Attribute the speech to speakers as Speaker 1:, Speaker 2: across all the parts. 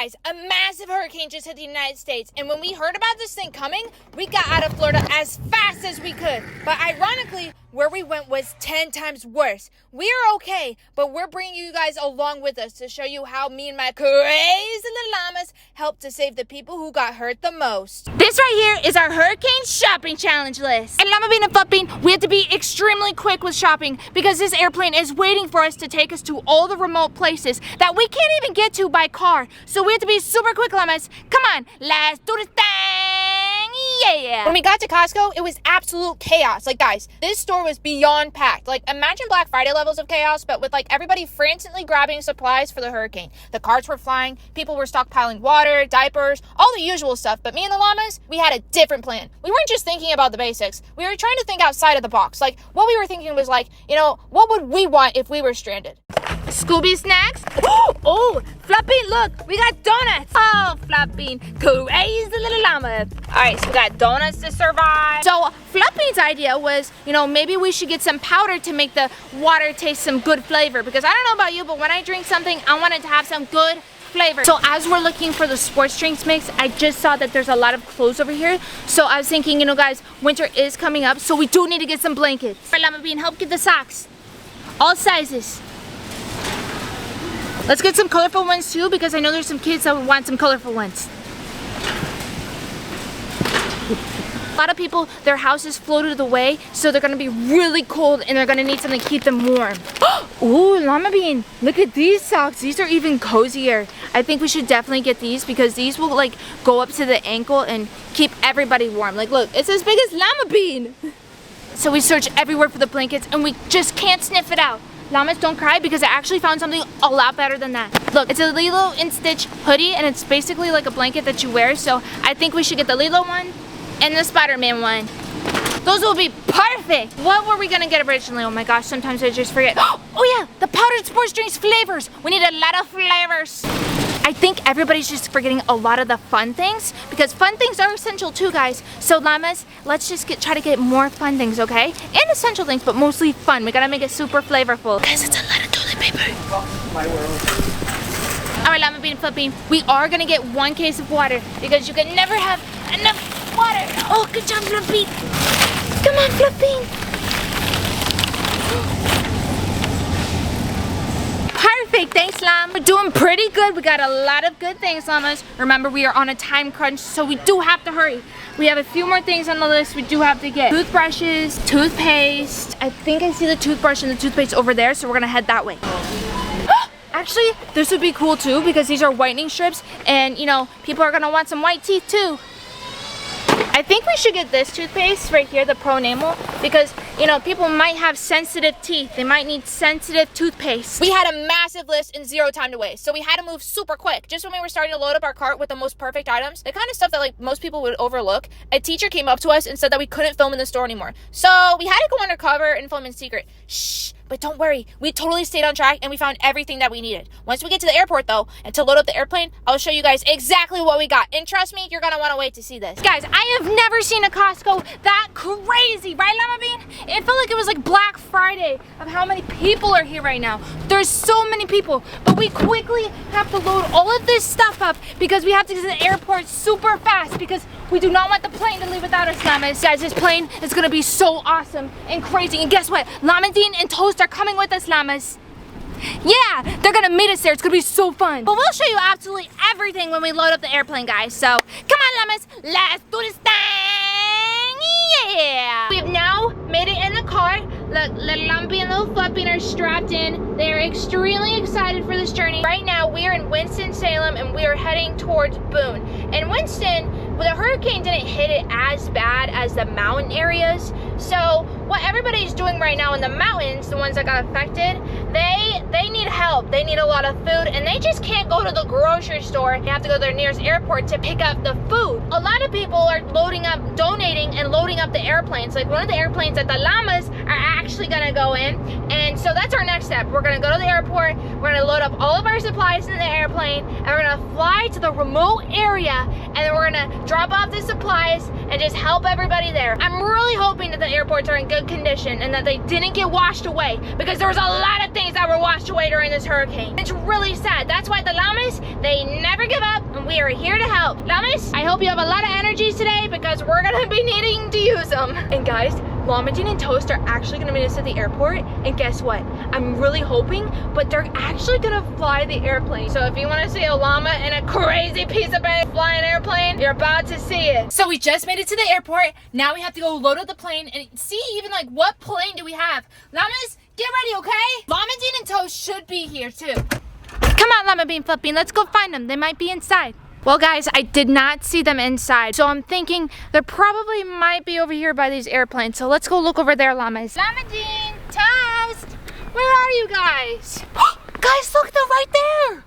Speaker 1: Guys, a massive hurricane just hit the United States, and when we heard about this thing coming, we got out of Florida as fast as we could. But ironically, where we went was 10 times worse. We are okay, but we're bringing you guys along with us to show you how me and my crazy little llamas helped to save the people who got hurt the most. This right here is our hurricane shopping challenge list. And llamabean and fluffbean, we have to be extremely quick with shopping because this airplane is waiting for us to take us to all the remote places that we can't even get to by car. So we have to be super quick, llamas. Come on, let's do this thing. Yeah. When we got to Costco, it was absolute chaos. Like, guys, this store was beyond packed. Like, imagine Black Friday levels of chaos, but with like everybody frantically grabbing supplies for the hurricane. The carts were flying, people were stockpiling water, diapers, all the usual stuff. But me and the llamas, we had a different plan. We weren't just thinking about the basics. We were trying to think outside of the box. Like, what we were thinking was like, you know, what would we want if we were stranded? Scooby snacks? Oh, fluffbean, look, we got donuts. Oh, fluffbean, crazy little llama. All right, so we got donuts to survive. So fluffbean's idea was, you know, maybe we should get some powder to make the water taste some good flavor. Because I don't know about you, but when I drink something, I want it to have some good flavor. So as we're looking for the sports drinks mix, I just saw that there's a lot of clothes over here. So I was thinking, you know, guys, winter is coming up, so we do need to get some blankets. All right, llamabean, help get the socks. All sizes. Let's get some colorful ones too, because I know there's some kids that would want some colorful ones. A lot of people, their houses floated away, so they're gonna be really cold and they're gonna need something to keep them warm. Ooh, llamabean, look at these socks. These are even cozier. I think we should definitely get these because these will like go up to the ankle and keep everybody warm. Like, look, it's as big as llamabean. So we searched everywhere for the blankets and we just can't sniff it out. Llamas, don't cry because I actually found something a lot better than that. Look, it's a Lilo and Stitch hoodie and it's basically like a blanket that you wear. So I think we should get the Lilo one and the Spider-Man one. Those will be perfect. What were we gonna get originally? Oh my gosh, sometimes I just forget. Oh yeah, the powdered sports drinks flavors. We need a lot of flavors. I think everybody's just forgetting a lot of the fun things because fun things are essential too, guys. So llamas, let's just try to get more fun things, okay? And essential things, but mostly fun. We gotta make it super flavorful. Guys, it's a lot of toilet paper. Oh, my world. All right, llamabean and fluffbean, we are gonna get 1 case of water because you can never have enough water. Oh, good job, fluffbean. Come on, fluffbean. Perfect, thanks, llama. We're doing pretty good. We got a lot of good things, llamas. Remember, we are on a time crunch, so we do have to hurry. We have a few more things on the list we do have to get. Toothbrushes, toothpaste. I think I see the toothbrush and the toothpaste over there, so we're gonna head that way. Actually, this would be cool too because these are whitening strips and, you know, people are gonna want some white teeth too. I think we should get this toothpaste right here, the Pro Enamel, because, you know, people might have sensitive teeth. They might need sensitive toothpaste. We had a massive list and 0 time to waste, so we had to move super quick. Just when we were starting to load up our cart with the most perfect items, the kind of stuff that like most people would overlook, a teacher came up to us and said that we couldn't film in the store anymore. So we had to go undercover and film in secret. Shh. But don't worry, we totally stayed on track and we found everything that we needed. Once we get to the airport though, and to load up the airplane, I'll show you guys exactly what we got. And trust me, you're gonna wanna wait to see this. Guys, I have never seen a Costco that crazy, right, llamabean? It felt like it was like Black Friday of how many people are here right now. There's so many people, but we quickly have to load all of this stuff up because we have to get to the airport super fast because we do not want the plane to leave without us, llamas. Guys, this plane is gonna be so awesome and crazy. And guess what? llamabean and Toast are coming with us, llamas. Yeah, they're gonna meet us there. It's gonna be so fun. But we'll show you absolutely everything when we load up the airplane, guys. So, come on, llamas. Let's do this thing. Yeah. We have now made it in the car. Look, little Lumpy and little Fluffbean are strapped in. They are extremely excited for this journey. Right now, we are in Winston-Salem and we are heading towards Boone. In Winston, the hurricane didn't hit it as bad as the mountain areas. So what everybody's doing right now in the mountains, the ones that got affected, they need help. They need a lot of food and they just can't go to the grocery store. They have to go to their nearest airport to pick up the food. A lot of people are loading up, donating and loading up the airplanes. Like one of the airplanes that the llamas are actually gonna go in. And so that's our next step. We're gonna go to the airport, we're gonna load up all of our supplies in the airplane, and we're gonna fly to the remote area, and then we're gonna drop off the supplies and just help everybody there. I'm really hoping that the airports are in good condition and that they didn't get washed away because there was a lot of things that were washed away during this hurricane. It's really sad. That's why the llamas, they never give up and we are here to help. Llamas, I hope you have a lot of energy today because we're gonna be needing to use them. And guys, Llamabean and Toast are actually gonna meet us at the airport, and guess what? I'm really hoping, but they're actually gonna fly the airplane. So if you wanna see a llama in a crazy piece of bread fly an airplane, you're about to see it. So we just made it to the airport. Now we have to go load up the plane and see even like what plane do we have. Llamas, get ready, okay? Llamabean and Toast should be here too. Come on, Llamabean, Fluffbean, let's go find them. They might be inside. Well guys, I did not see them inside, so I'm thinking they probably might be over here by these airplanes. So let's go look over there, llamas. Llamabean, Toast, where are you guys? Guys, look, they're right there.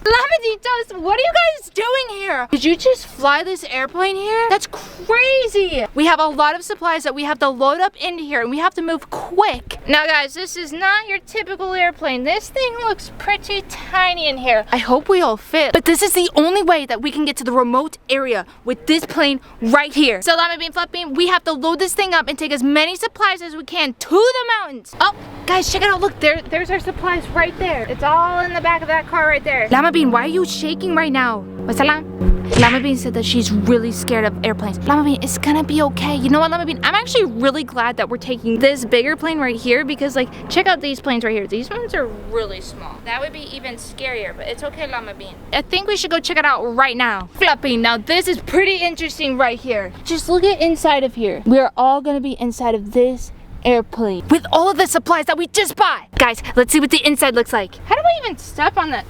Speaker 1: Llamabean, Toast, what are you guys doing here? Did you just fly this airplane here? That's crazy. We have a lot of supplies that we have to load up into here, and we have to move quick. Now guys, this is not your typical airplane. This thing looks pretty tiny in here. I hope we all fit, but this is the only way that we can get to the remote area with this plane right here. So Llamabean, Fluffbean, we have to load this thing up and take as many supplies as we can to the mountains. Oh, guys, check it out. Look, there's our supplies right there. It's all in the back of that car right there. Llamabean, why are you shaking right now? What's that, Llamabean said that she's really scared of airplanes. Llamabean, it's gonna be okay. You know what, Llamabean? I'm actually really glad that we're taking this bigger plane right here because, like, check out these planes right here. These ones are really small. That would be even scarier, but it's okay, Llamabean. I think we should go check it out right now. Fluffbean, now this is pretty interesting right here. Just look at inside of here. We are all gonna be inside of this airplane with all of the supplies that we just bought. Guys, let's see what the inside looks like. How do I even step on that?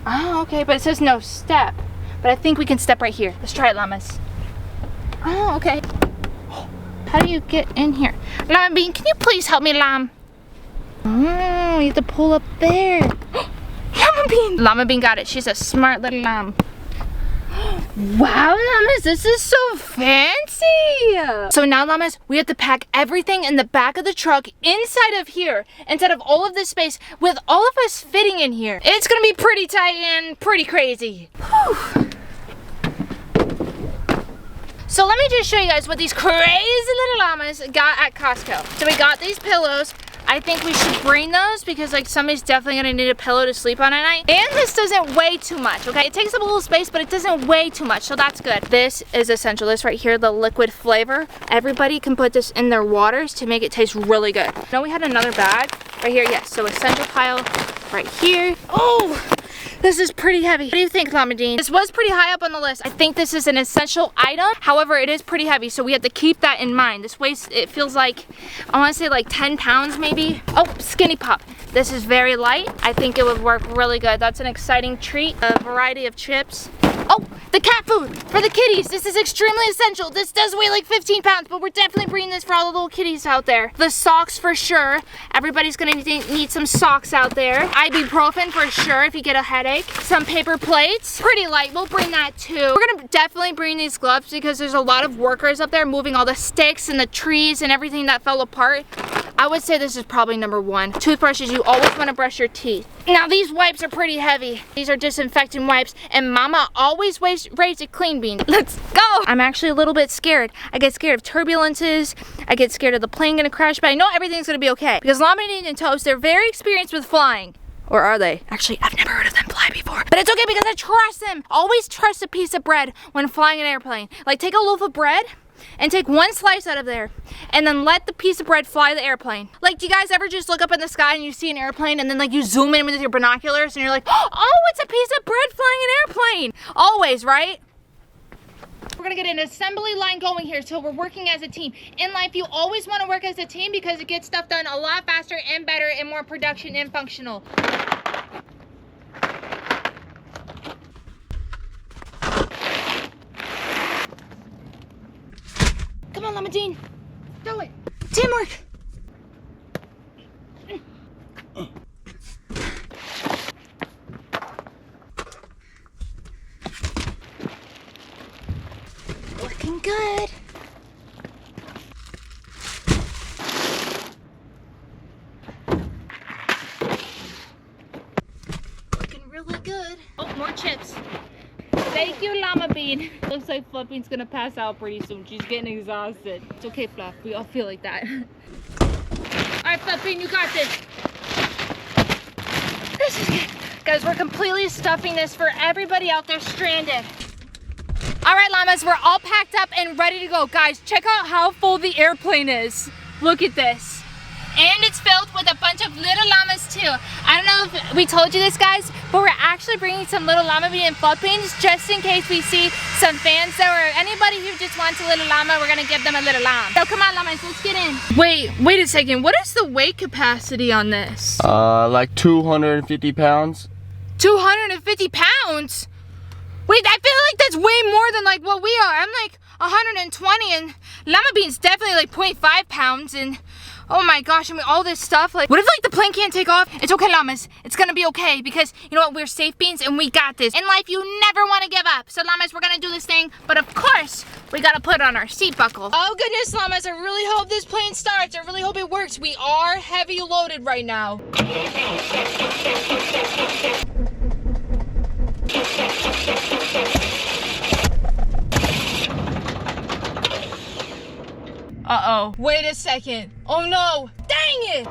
Speaker 1: Oh, okay, but it says no step. But I think we can step right here. Let's try it, llamas. Oh, okay. How do you get in here? Llamabean, can you please help me, lamb? Oh, you have to pull up there. Llamabean! Llamabean got it. She's a smart little lamb. Wow, llamas, this is so fancy. So now, llamas, we have to pack everything in the back of the truck inside of here, instead of all of this space, with all of us fitting in here. It's gonna be pretty tight and pretty crazy. Whew. So let me just show you guys what these crazy little llamas got at Costco. So we got these pillows. I think we should bring those because, like, somebody's definitely gonna need a pillow to sleep on at night. And this doesn't weigh too much, okay? It takes up a little space, but it doesn't weigh too much, so that's good. This is essential. This right here, the liquid flavor. Everybody can put this in their waters to make it taste really good. Now we had another bag right here. Yes, so essential pile right here. Oh! This is pretty heavy. What do you think, Llamabean? This was pretty high up on the list. I think this is an essential item. However, it is pretty heavy, so we have to keep that in mind. This weighs, it feels like, I want to say like 10 pounds maybe. Oh, Skinny Pop. This is very light. I think it would work really good. That's an exciting treat. A variety of chips. Oh, the cat food for the kitties. This is extremely essential. This does weigh like 15 pounds, but we're definitely bringing this for all the little kitties out there. The socks for sure. Everybody's gonna need some socks out there. Ibuprofen for sure if you get a headache. Some paper plates. Pretty light, we'll bring that too. We're gonna definitely bring these gloves because there's a lot of workers up there moving all the sticks and the trees and everything that fell apart. I would say this is probably number one. Toothbrushes, you always want to brush your teeth. Now these wipes are pretty heavy. These are disinfectant wipes, and Mama always raised a clean bean. Let's go! I'm actually a little bit scared. I get scared of turbulences. I get scared of the plane gonna crash, but I know everything's gonna be okay. Because Llamabean and Toast, they're very experienced with flying. Or are they? Actually, I've never heard of them fly before. But it's okay because I trust them. Always trust a piece of bread when flying an airplane. Like, take a loaf of bread and take one slice out of there and then let the piece of bread fly the airplane. Like, do you guys ever just look up in the sky and you see an airplane and then, like, you zoom in with your binoculars and you're like, oh, it's a piece of bread flying an airplane. Always, right? We're gonna get an assembly line going here, so we're working as a team. In life, you always want to work as a team because it gets stuff done a lot faster and better and more production and functional. Come on, Llamabean. Do it. Teamwork. Looking good. Looking really good. Oh, more chips. Thank you, Llamabean. Looks like Fluffbean's gonna pass out pretty soon. She's getting exhausted. It's okay, Fluff. We all feel like that. All right, Fluffbean, you got this. This is good. Guys, we're completely stuffing this for everybody out there stranded. All right, llamas, we're all packed up and ready to go. Guys, check out how full the airplane is. Look at this. And it's filled with a bunch of little llamas too. I don't know if we told you this, guys, but we're actually bringing some little llamabean and fluffbeans just in case we see some fans there or anybody who just wants a little llama, we're gonna give them a little llama. So come on, llamas, let's get in. Wait a second. What is the weight capacity on this?
Speaker 2: Like 250 pounds.
Speaker 1: 250 pounds? Wait, I feel like that's way more than like what we are. I'm like 120 and llamabean's definitely like 0.5 pounds and oh my gosh, I mean all this stuff, like what if like the plane can't take off? It's okay, llamas, it's gonna be okay because you know what, we're safe beans and we got this. In life, you never wanna give up. So llamas, we're gonna do this thing, but of course, we gotta put on our seat buckle. Oh goodness, llamas, I really hope this plane starts. I really hope it works. We are heavy loaded right now. Uh-oh. Wait a second. Oh no. Dang it!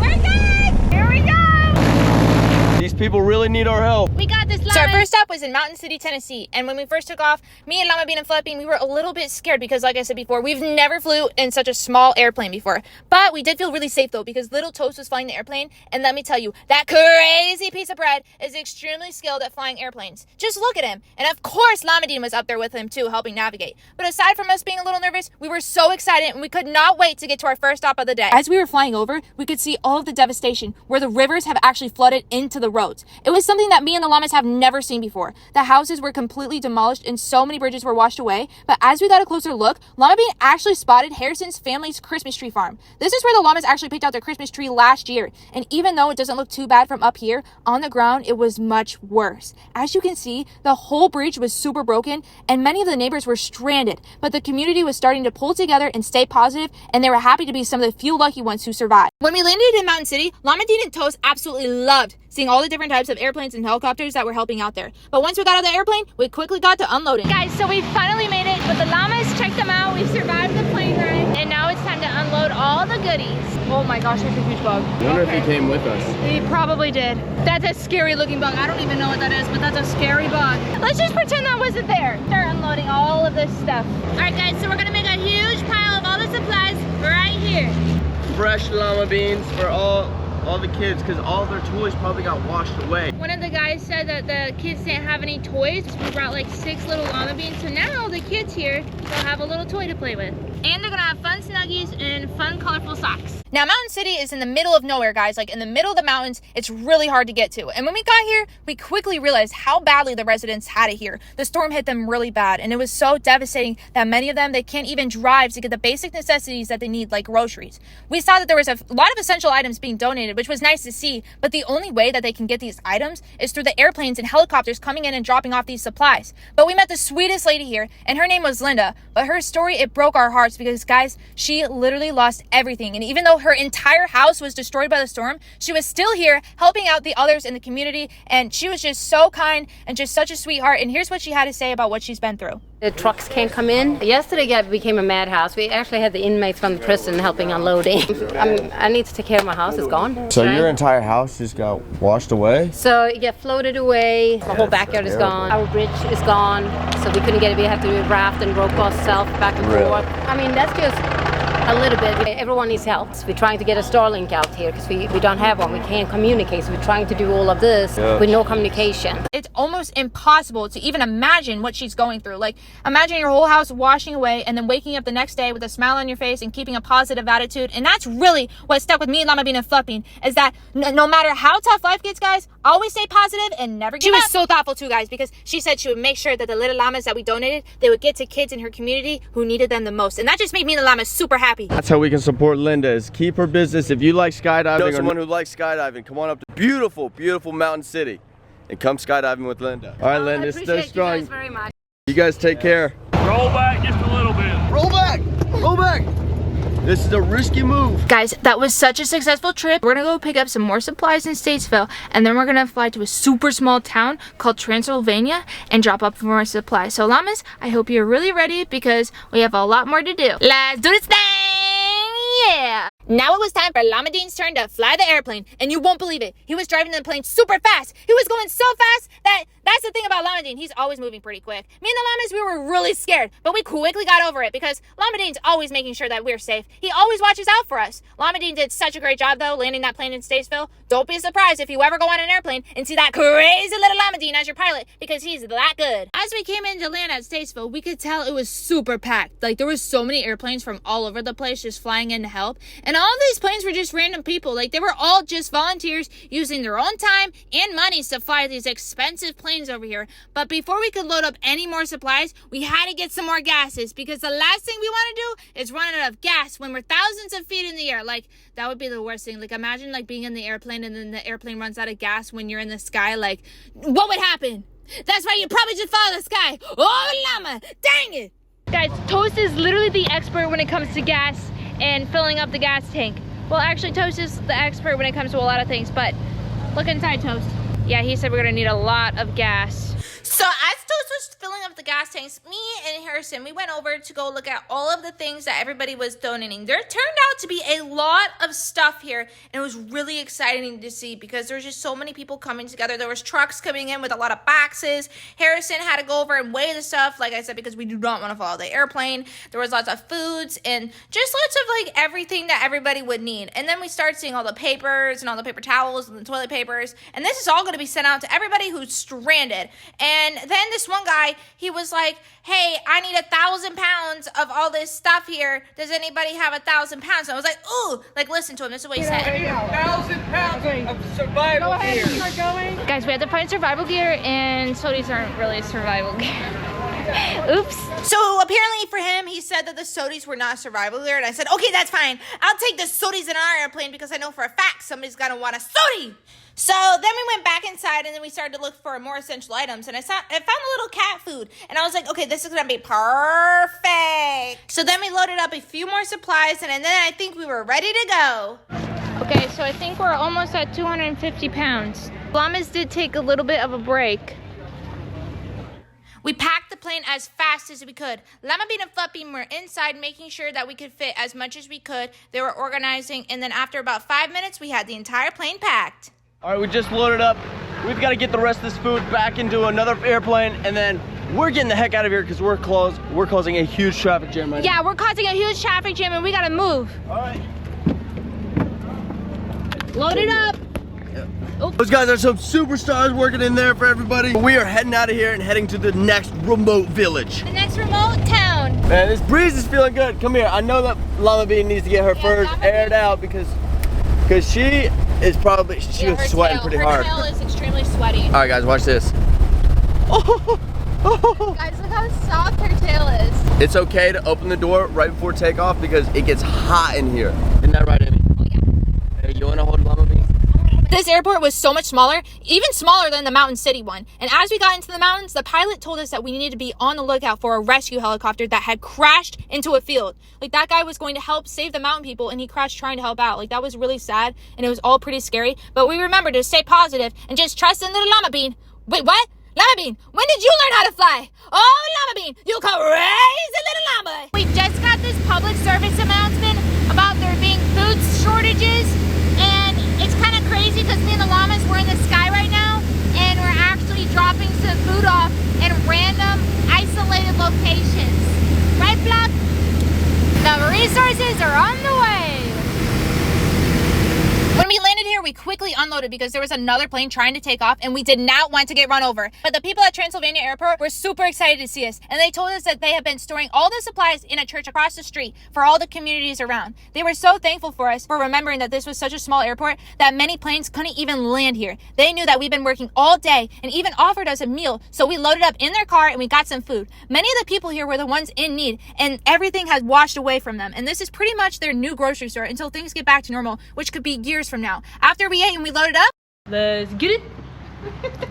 Speaker 1: We're good! Here we go!
Speaker 2: These people really need our help.
Speaker 1: We got this, llamas. So our first stop was in Mountain City, Tennessee. And when we first took off, me and llamabean and fluffbean, we were a little bit scared because like I said before, we've never flew in such a small airplane before. But we did feel really safe though because little Toast was flying the airplane. And let me tell you, that crazy piece of bread is extremely skilled at flying airplanes. Just look at him. And of course, llamabean was up there with him too, helping navigate. But aside from us being a little nervous, we were so excited and we could not wait to get to our first stop of the day. As we were flying over, we could see all of the devastation where the rivers have actually flooded into the roads. It was something that me and the llamas have never seen before. The houses were completely demolished and so many bridges were washed away. But as we got a closer look, llamabean actually spotted Harrison's family's Christmas tree farm. This is where the llamas actually picked out their Christmas tree last year. And even though it doesn't look too bad from up here, on the ground, it was much worse. As you can see, the whole bridge was super broken and many of the neighbors were stranded. But the community was starting to pull together and stay positive, and they were happy to be some of the few lucky ones who survived. When we landed in Mountain City, llamabean and Toast absolutely loved seeing all the different types of airplanes and helicopters that were helping out there. But once we got out of the airplane, we quickly got to unloading. Guys, so we finally made it, but the llamas checked them out. We survived the plane ride, and now it's time to unload all the goodies. Oh my gosh, there's a huge bug.
Speaker 2: I wonder if he came with us.
Speaker 1: He probably did. That's a scary looking bug. I don't even know what that is, but that's a scary bug. Let's just pretend that wasn't there. Start unloading all of this stuff. All right, guys, so we're gonna make a huge pile of all the supplies right here.
Speaker 2: Fresh llama beans for all the kids, because all their toys probably got washed away.
Speaker 1: One of the guys said that the kids didn't have any toys. We brought like 6 little llama beans, so now the kids here will have a little toy to play with. And they're gonna have fun snuggies and fun colorful socks. Now Mountain City is in the middle of nowhere, guys, like in the middle of the mountains. It's really hard to get to. And when we got here, we quickly realized how badly the residents had it here. The storm hit them really bad, and it was so devastating that many of them, they can't even drive to get the basic necessities that they need, like groceries. We saw that there was a lot of essential items being donated, which was nice to see, but the only way that they can get these items is through the airplanes and helicopters coming in and dropping off these supplies. But we met the sweetest lady here, and her name was Linda, but her story, it broke our hearts because, guys, she literally lost everything. And even though her entire house was destroyed by the storm, she was still here helping out the others in the community, and she was just so kind and just such a sweetheart. And here's what she had to say about what she's been through.
Speaker 3: The trucks can't come in. Yesterday it became a madhouse. We actually had the inmates from the prison helping unloading. I need to take care of my house. It's gone.
Speaker 2: So your entire house just got washed away?
Speaker 3: So it got floated away. The whole backyard is gone. Our bridge is gone. So we couldn't get it. We had to raft and rope ourselves back and forth. I mean, that's just a little bit. Everyone needs help. We're trying to get a Starlink out here because we don't have one. We can't communicate. So we're trying to do all of this with no communication.
Speaker 1: It's almost impossible to even imagine what she's going through. Like, imagine your whole house washing away and then waking up the next day with a smile on your face and keeping a positive attitude. And that's really what stuck with me, llamabean and fluffbean, is that no matter how tough life gets, guys, always stay positive and never give up. She was so thoughtful too, guys, because she said she would make sure that the little llamas that we donated, they would get to kids in her community who needed them the most. And that just made me and the llamas super happy.
Speaker 2: That's how we can support Linda, is keep her business. If you like skydiving, know someone who likes skydiving, come on up to beautiful, beautiful Mountain City and come skydiving with Linda. All right, Linda, stay strong.
Speaker 3: You guys very much.
Speaker 2: You guys take care.
Speaker 4: Roll back just a little bit.
Speaker 2: Roll back! Roll back! This is a risky move.
Speaker 1: Guys, that was such a successful trip. We're gonna go pick up some more supplies in Statesville, and then we're gonna fly to a super small town called Transylvania and drop up for more supplies. So llamas, I hope you're really ready because we have a lot more to do. Let's do this thing! Now it was time for llamabean's turn to fly the airplane, and you won't believe it. He was driving the plane super fast. He was going so fast that's the thing about llamabean. He's always moving pretty quick. Me and the llamas, we were really scared, but we quickly got over it because llamabean's always making sure that we're safe. He always watches out for us. Llamabean did such a great job, though, landing that plane in Statesville. Don't be surprised if you ever go on an airplane and see that crazy little llamabean as your pilot, because he's that good. As we came in to land at Statesville, we could tell it was super packed. Like, there was so many airplanes from all over the place just flying in to help, and all of these planes were just random people. Like, they were all just volunteers using their own time and money to fly these expensive planes over here. But before we could load up any more supplies, we had to get some more gases, because the last thing we want to do is run out of gas when we're thousands of feet in the air. Like, that would be the worst thing. Like, imagine like being in the airplane and then the airplane runs out of gas when you're in the sky. Like, what would happen? That's why you probably just follow the sky. Oh, llama, dang it. Guys, Toast is literally the expert when it comes to gas and filling up the gas tank. Well, actually, Toast is the expert when it comes to a lot of things, but look inside, Toast. Yeah, he said we're gonna need a lot of gas. So as Toast was filling up the gas tanks, me and Harrison, we went over to go look at all of the things that everybody was donating. There turned out to be a lot of stuff here, and it was really exciting to see because there was just so many people coming together. There was trucks coming in with a lot of boxes. Harrison had to go over and weigh the stuff, like I said, because we do not want to follow the airplane. There was lots of foods and just lots of like everything that everybody would need. And then we started seeing all the papers and all the paper towels and the toilet papers, and this is all going to be sent out to everybody who's stranded. And then this one guy, he was like, hey, I need 1,000 pounds of all this stuff here. Does anybody have 1,000 pounds? And I was like, ooh, like listen to him. This is what he said.
Speaker 5: 1,000 pounds of survival gear.
Speaker 1: Guys, we had to find survival gear, and SOTIs aren't really survival gear. Oops. So apparently for him, he said that the SOTIs were not survival gear, and I said, okay, that's fine. I'll take the SOTIs in our airplane because I know for a fact somebody's gonna want a SOTI. So then we went back inside and then we started to look for more essential items, and I found a little cat food, and I was like, okay, this is gonna be perfect. So then we loaded up a few more supplies, and then I think we were ready to go. Okay, so I think we're almost at 250 pounds. Llamas did take a little bit of a break. We packed the plane as fast as we could. Llamabean and Fluffbean were inside making sure that we could fit as much as we could. They were organizing, and then after about 5 minutes, we had the entire plane packed.
Speaker 2: All right, we just loaded up. We've got to get the rest of this food back into another airplane, and then we're getting the heck out of here because we're causing a huge traffic jam right now.
Speaker 1: Yeah, we're causing a huge traffic jam, and we gotta move.
Speaker 2: All right.
Speaker 1: Load it up.
Speaker 2: Those guys are some superstars working in there for everybody. We are heading out of here and heading to the next remote village.
Speaker 1: The next remote town.
Speaker 2: Man, this breeze is feeling good. Come here. I know that Llamabean needs to get her furs aired out because she is probably, she was sweating pretty hard.
Speaker 1: Her tail is extremely sweaty.
Speaker 2: All right, guys, watch this.
Speaker 1: Guys, look how soft her tail is.
Speaker 2: It's okay to open the door right before takeoff because it gets hot in here. Isn't that right, Amy?
Speaker 1: Oh, yeah.
Speaker 2: Hey, you want to hold Llamabean?
Speaker 1: This airport was so much smaller, even smaller than the Mountain City one. And as we got into the mountains, the pilot told us that we needed to be on the lookout for a rescue helicopter that had crashed into a field. Like, that guy was going to help save the mountain people, and he crashed trying to help out. Like, that was really sad, and it was all pretty scary. But we remembered to stay positive and just trust in little Llamabean. Wait, what? Llamabean, when did you learn how to fly? Oh, Llamabean, you crazy little llama. We just got this public service announcement about there being food shortages, and it's kind of crazy because me and the llamas, we're in the sky right now, and we're actually dropping some food off in random, isolated locations. Right, Fluff? The resources are on the way. When we landed here, we quickly unloaded because there was another plane trying to take off, and we did not want to get run over. But the people at Transylvania Airport were super excited to see us, and they told us that they have been storing all the supplies in a church across the street for all the communities around. They were so thankful for us for remembering that this was such a small airport that many planes couldn't even land here. They knew that we've been working all day and even offered us a meal, so we loaded up in their car and we got some food. Many of the people here were the ones in need, and everything has washed away from them, and this is pretty much their new grocery store until things get back to normal, which could be years from now. After we ate and we loaded up, let's get it.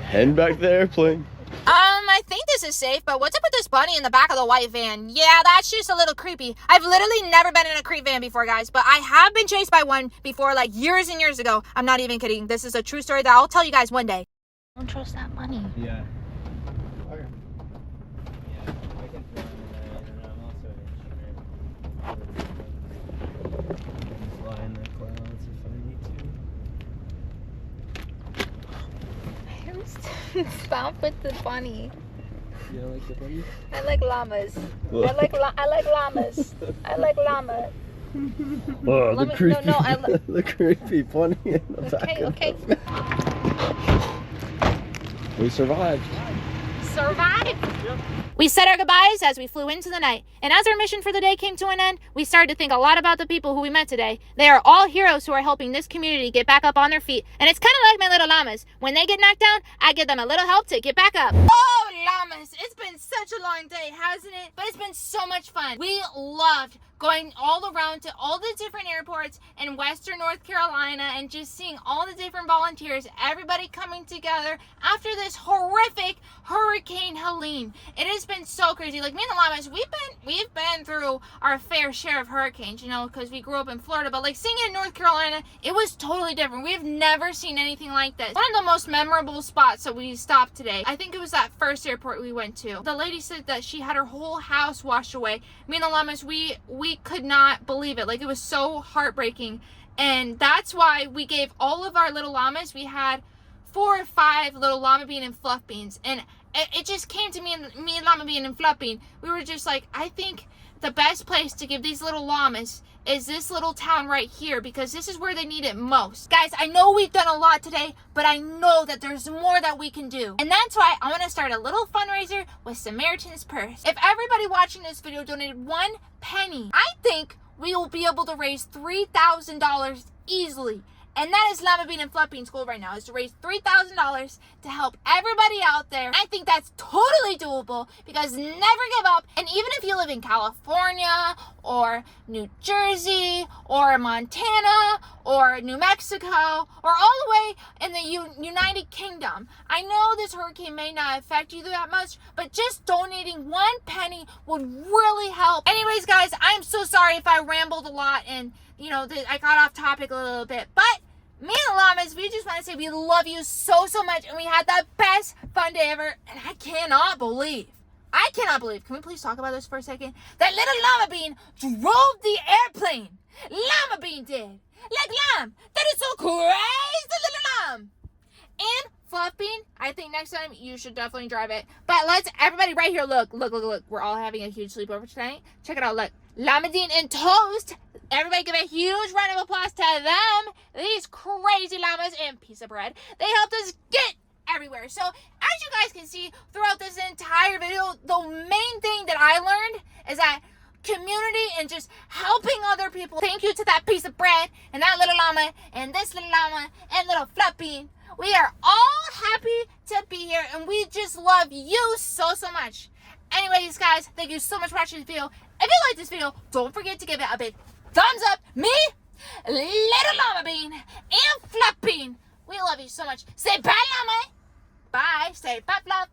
Speaker 2: Heading back to the airplane.
Speaker 1: I think this is safe, but what's up with this bunny in the back of the white van? Yeah, that's just a little creepy. I've literally never been in a creep van before, guys, but I have been chased by one before, like years and years ago. I'm not even kidding. This is a true story that I'll tell you guys one day. Don't trust that bunny.
Speaker 5: Yeah. Okay. Yeah, I can throw him in there, and I'm also an
Speaker 1: Stop with the bunny.
Speaker 2: You don't like the bunny?
Speaker 1: I like llamas. I like llamas. I like llama.
Speaker 2: Oh,
Speaker 1: Let me- no, I
Speaker 2: the creepy bunny in the back.
Speaker 1: Okay.
Speaker 2: We survived.
Speaker 1: Survive. We said our goodbyes as we flew into the night. And as our mission for the day came to an end, we started to think a lot about the people who we met today. They are all heroes who are helping this community get back up on their feet. And it's kind of like my little llamas. When they get knocked down, I give them a little help to get back up. Oh, llamas. It's been such a long day, hasn't it? But it's been so much fun. We loved going all around to all the different airports in Western North Carolina and just seeing all the different volunteers, everybody coming together after this horrific Hurricane Helene. It has been so crazy. Like me and the llamas, we've been through our fair share of hurricanes, you know, because we grew up in Florida, but like seeing it in North Carolina, it was totally different. We've never seen anything like this. One of the most memorable spots that we stopped today, I think it was that first airport we went to. The lady said that she had her whole house washed away. Me and the llamas, we could not believe it. Like, it was so heartbreaking. And that's why we gave all of our little llamas, we had 4 or 5 little llamabean and fluffbeans. And it just came to me and llamabean and fluffbean. We were just like, I think the best place to give these little llamas is this little town right here, because this is where they need it most. Guys, I know we've done a lot today, but I know that there's more that we can do. And that's why I want to start a little fundraiser with Samaritan's Purse. If everybody watching this video donated 1 penny, I think we will be able to raise $3,000 easily. And that is llamabean and fluffbean's goal right now, is to raise $3,000 to help everybody out there. I think that's totally doable, because never give up. And even if you live in California or New Jersey or Montana or New Mexico or all the way in the United Kingdom, I know this hurricane may not affect you that much, but just donating 1 penny would really help. Anyways, guys, I'm so sorry if I rambled a lot and, you know, I got off topic a little bit, but me and the llamas, we just want to say we love you so much, and we had the best fun day ever, and I cannot believe, can we please talk about this for a second? That little llamabean drove the airplane. Llamabean did. Like lamb. That is so crazy, little lamb. And fluffbean, I think next time you should definitely drive it. But let's, everybody right here, look. We're all having a huge sleepover tonight. Check it out, look. Llamabean and toast. Everybody give a huge round of applause to them. These crazy llamas and piece of bread. They helped us get everywhere. So as you guys can see throughout this entire video, the main thing that I learned is that community and just helping other people. Thank you to that piece of bread and that little llama and this little llama and little fluffbean. We are all happy to be here, and we just love you so much. Anyways, guys, thank you so much for watching this video. If you like this video, don't forget to give it a big thumbs up. Me, little llamabean, and fluffbean, we love you so much. Say bye, llama. Bye. Say bye, fluff.